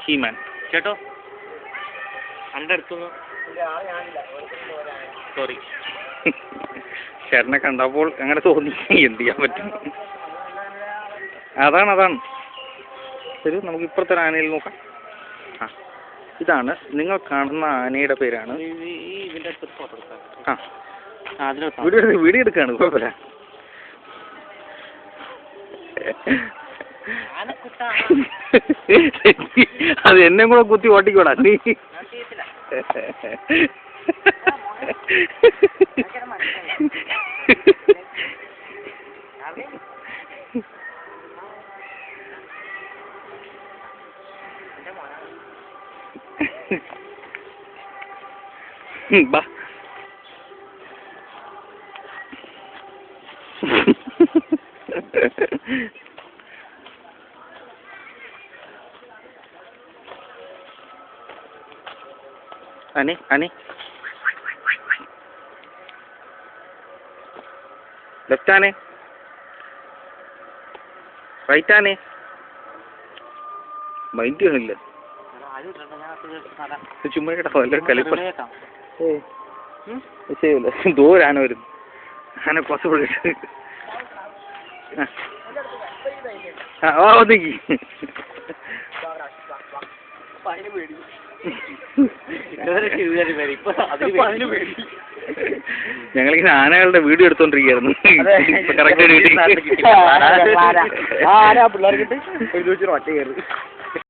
He-Man ചേട്ടോ എൻ്റെ അടുത്തൊന്ന് സോറി ചേട്ടനെ കണ്ടപ്പോൾ അങ്ങനെ തോന്നി എന്ത് ചെയ്യാൻ പറ്റും. അതാണ് ശരി. നമുക്ക് ഇപ്പുറത്തെ ആനയിൽ നോക്കാം. ആ ഇതാണ് നിങ്ങൾ കാണുന്ന ആനയുടെ പേരാണ്. ആ വീഡിയോ എടുക്കാണ്, കുഴപ്പമില്ല. അത് എന്നെ കൂടെ കുത്തി ഓട്ടിക്കോടാ നീ. ബാ അനി ലെഫ്റ്റ് ആനെ റൈറ്റ് ആനെ മൈൻഡ് ചെയ്യണില്ല. ചുമ്മാ എല്ലാവരും കലിപ്പ ചെയ്യൂല. ദൂരം ആന വരുന്നു. ആന പോസിബിൾ ഒതുക്കി. ഞങ്ങളിങ്ങനെ ആനകളുടെ വീഡിയോ എടുത്തോണ്ടിരിക്കുകയായിരുന്നു. കറക്റ്റ്